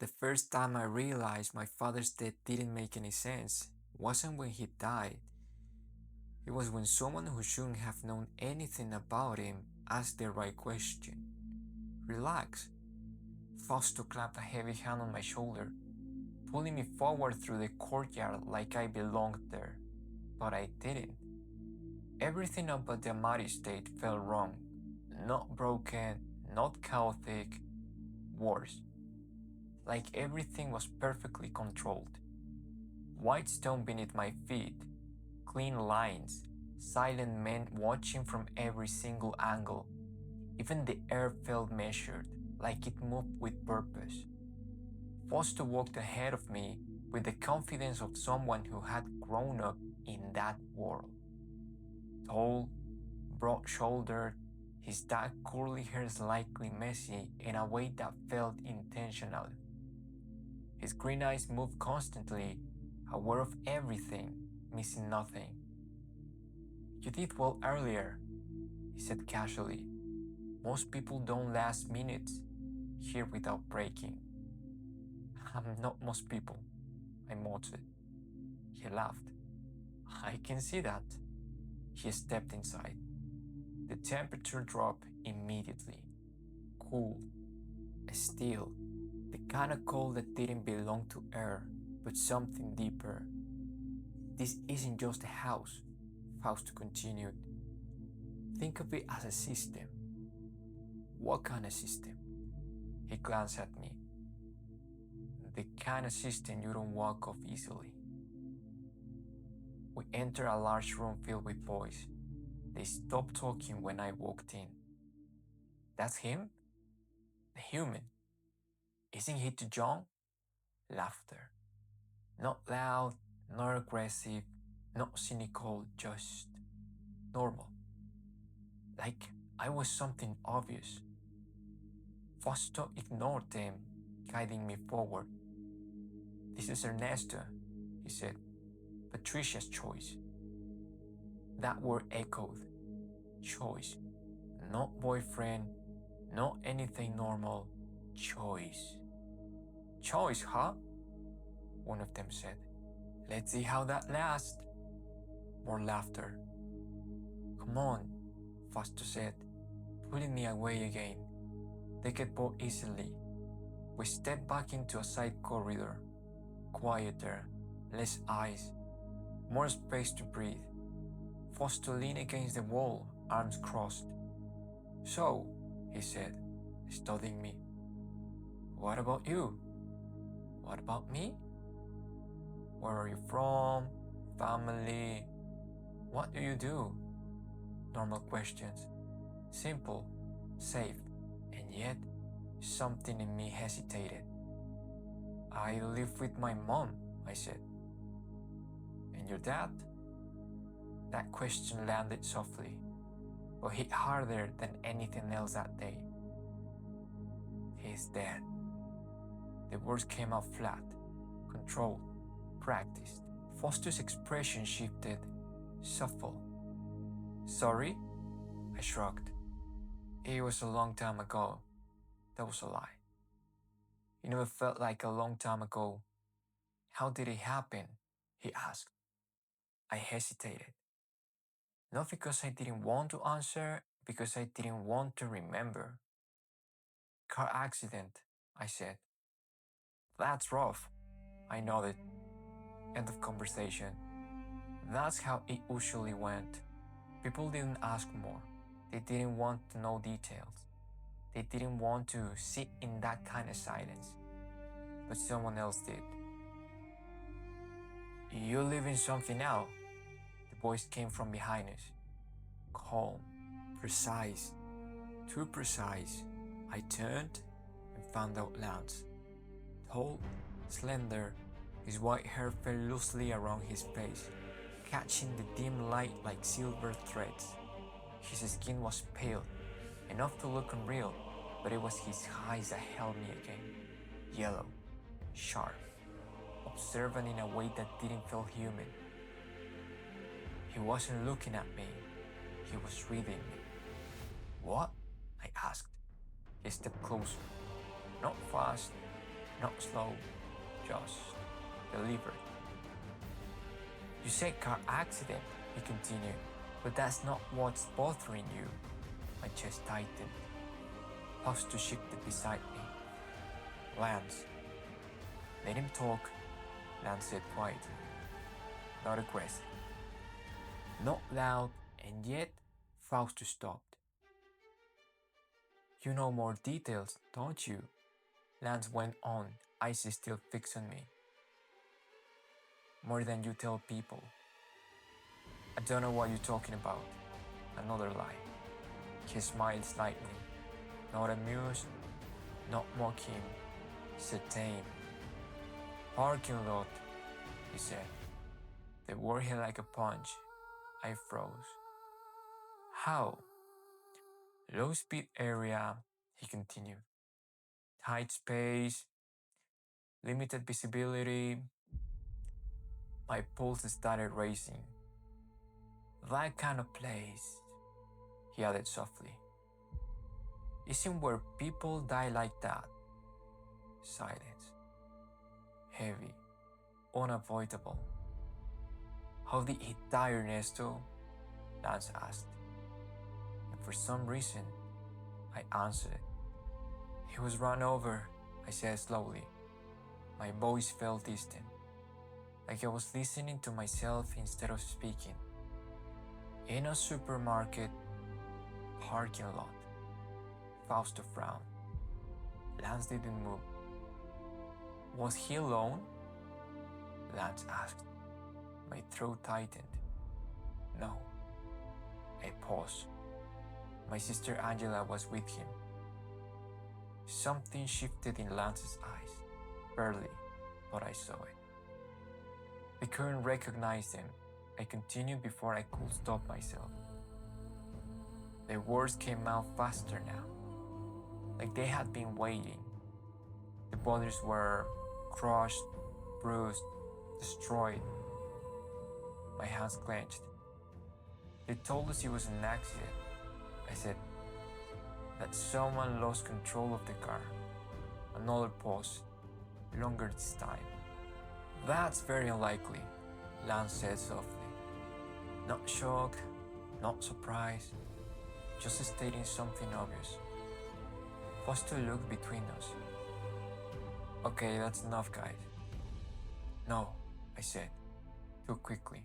The first time I realized my father's death didn't make any sense wasn't when he died. It was when someone who shouldn't have known anything about him asked the right question. Relax. Fausto clapped a heavy hand on my shoulder, pulling me forward through the courtyard like I belonged there. But I didn't. Everything about the Amati state felt wrong. Not broken, not chaotic, worse. Like everything was perfectly controlled. White stone beneath my feet, clean lines, silent men watching from every single angle. Even the air felt measured, like it moved with purpose. Fausto walked ahead of me with the confidence of someone who had grown up in that world. Tall, broad-shouldered, his dark curly hair slightly messy in a way that felt intentional. His green eyes moved constantly, aware of everything, missing nothing. "You did well earlier," he said casually. "Most people don't last minutes here without breaking." "I'm not most people," I muttered. He laughed. "I can see that." He stepped inside. The temperature dropped immediately. Cool. Still, the kind of cold that didn't belong to air, but something deeper. "This isn't just a house," Fausto continued. "Think of it as a system." "What kind of system?" He glanced at me. "The kind of system you don't walk off easily." We entered a large room filled with boys. They stopped talking when I walked in. "That's him? The human? Isn't he too young?" Laughter. Not loud, not aggressive, not cynical, just normal. Like I was something obvious. Fausto ignored them, guiding me forward. "This is Ernesto," he said. "Patricia's choice." That word echoed. Choice. Not boyfriend, not anything normal. Choice. "Choice, huh?" one of them said. "Let's see how that lasts." More laughter. "Come on," Fausto said, pulling me away again. They could both easily. We stepped back into a side corridor. Quieter, less eyes, more space to breathe. Fausto leaned against the wall, arms crossed. "So," he said, studying me. "What about you?" "What about me?" "Where are you from? Family? What do you do?" Normal questions. Simple, safe, and yet something in me hesitated. "I live with my mom," I said. "And your dad?" That question landed softly, but hit harder than anything else that day. "He's dead." The words came out flat, controlled, practiced. Fausto's expression shifted, shuffled. "Sorry?" I shrugged. "It was a long time ago." That was a lie. "It never felt like a long time ago." "How did it happen?" he asked. I hesitated. Not because I didn't want to answer, because I didn't want to remember. "Car accident," I said. "That's rough." I nodded. End of conversation. That's how it usually went. People didn't ask more. They didn't want to know details. They didn't want to sit in that kind of silence. But someone else did. "You leaving something out?" The voice came from behind us. Calm, precise, too precise. I turned and found out Lance. Tall, slender, his white hair fell loosely around his face, catching the dim light like silver threads. His skin was pale, enough to look unreal, but it was his eyes that held me again. Yellow, sharp, observant in a way that didn't feel human. He wasn't looking at me, he was reading me. "What?" I asked. He stepped closer. Not fast, Not slow, just delivered. You said car accident, he continued, but that's not what's bothering you. My chest tightened. Paused to shifted beside me. Lance. Let him talk, Lance said quietly. Not aggressive. Not loud, and yet Fausto stopped. You know more details, don't you? Lance went on, eyes still fixed on me. More than you tell people. I don't know what you're talking about. Another lie. He smiled slightly, not amused, not mocking, certain. Parking lot, he said. The word hit like a punch. I froze. How? Low speed area, he continued. Tight space, limited visibility. My pulse started racing. That kind of place, he added softly, isn't where people die like that. Silence. Heavy. Unavoidable. How did he die, Ernesto? Lance asked. And for some reason, I answered. He was run over, I said slowly. My voice felt distant, like I was listening to myself instead of speaking. In a supermarket parking lot. Fausto frowned. Lance didn't move. Was he alone? Lance asked. My throat tightened. No. I paused. My sister Angela was with him. Something shifted in Lance's eyes. Barely, but I saw it. I couldn't recognize them. I continued before I could stop myself. The words came out faster now, like they had been waiting. The bodies were crushed, bruised, destroyed. My hands clenched. They told us it was an accident. I said, that someone lost control of the car. Another pause, longer this time. That's very unlikely, Lance said softly. Not shocked, not surprised, just stating something obvious. Foster looked between us. Okay, that's enough, guys. No, I said, too quickly,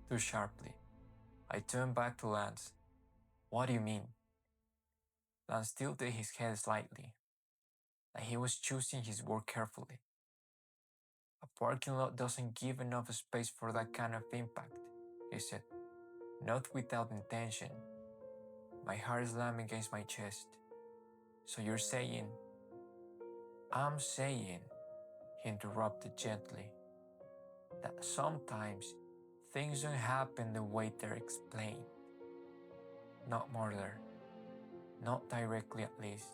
too sharply. I turned back to Lance. What do you mean? Lance tilted his head slightly, like he was choosing his word carefully. A parking lot doesn't give enough space for that kind of impact, he said. Not without intention. My heart slammed against my chest. So you're saying? I'm saying, he interrupted gently, that sometimes things don't happen the way they're explained. Not murder, not directly at least,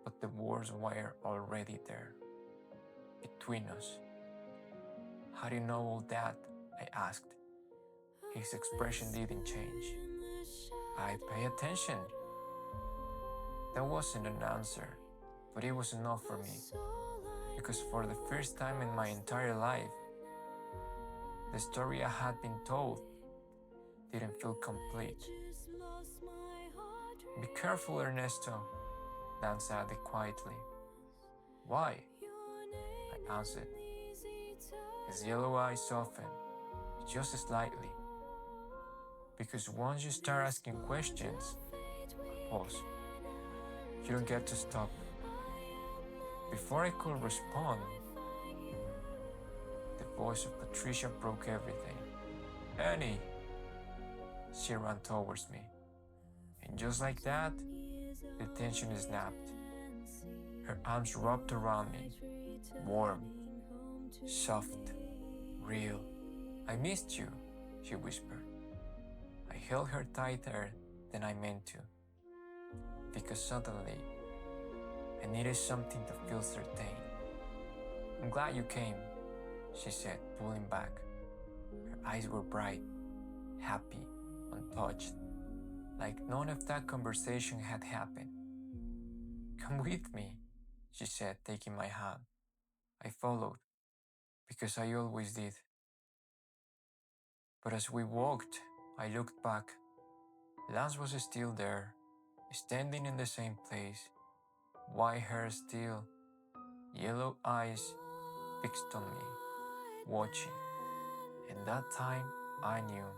but the words were already there, between us. How do you know all that? I asked. His expression didn't change. I pay attention. That wasn't an answer, but it was enough for me, because for the first time in my entire life, the story I had been told didn't feel complete. Be careful, Ernesto, Lance added quietly. Why? I answered. His yellow eyes softened, just slightly. Because once you start asking questions, pause. You don't get to stop. Before I could respond, the voice of Patricia broke everything. Annie! She ran towards me. And just like that, the tension snapped. Her arms wrapped around me, warm, soft, real. I missed you, she whispered. I held her tighter than I meant to, because suddenly I needed something to feel certain. I'm glad you came, she said, pulling back. Her eyes were bright, happy, untouched, like none of that conversation had happened. Come with me, she said, taking my hand. followed, because I always did. But as we walked, I looked back. Lance was still there, standing in the same place, white hair still, yellow eyes fixed on me, watching. And that time, I knew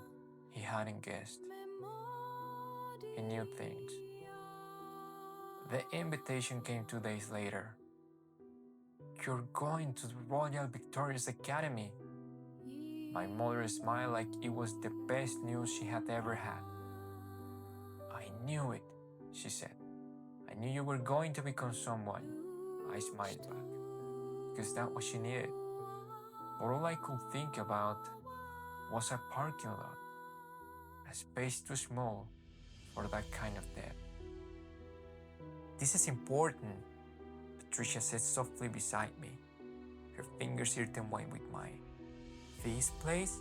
he hadn't guessed. He knew things. The invitation came 2 days later. "You're going to the Royal Victoria's Academy." My mother smiled like it was the best news she had ever had. "I knew it," she said. "I knew you were going to become someone." I smiled back, because that's what she needed. But all I could think about was a parking lot, a space too small for that kind of depth. "This is important," Patricia said softly beside me, her fingers intertwined with mine. "This place,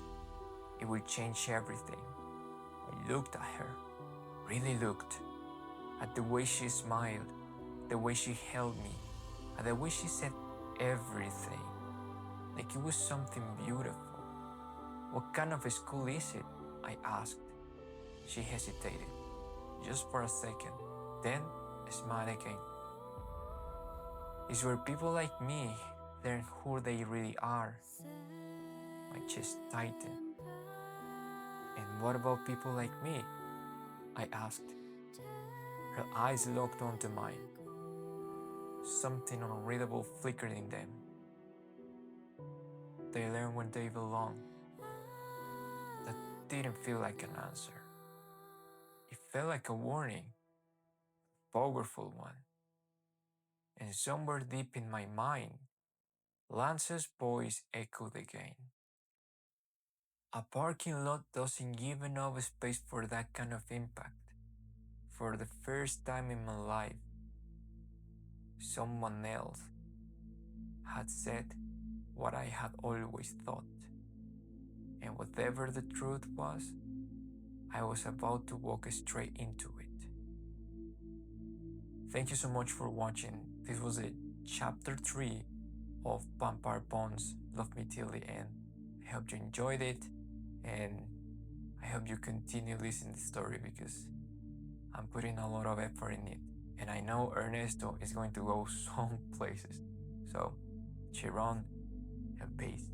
it will change everything." I looked at her, really looked, at the way she smiled, the way she held me, at the way she said everything, like it was something beautiful. "What kind of a school is it?" I asked. She hesitated, just for a second, then smiled again. "It's where people like me learn who they really are." My chest tightened. "And what about people like me?" I asked. Her eyes locked onto mine. Something unreadable flickered in them. "They learn where they belong." That didn't feel like an answer. It felt like a warning, a powerful one. And somewhere deep in my mind, Lance's voice echoed again. "A parking lot doesn't give enough space for that kind of impact." For the first time in my life, someone else had said what I had always thought. And whatever the truth was, I was about to walk straight into it. Thank you so much for watching. This was chapter 3 of Vampire Bones, Love Me Till the End. I hope you enjoyed it, and I hope you continue listening to the story, because I'm putting a lot of effort in it. And I know Ernesto is going to go some places. So, cheer on and peace.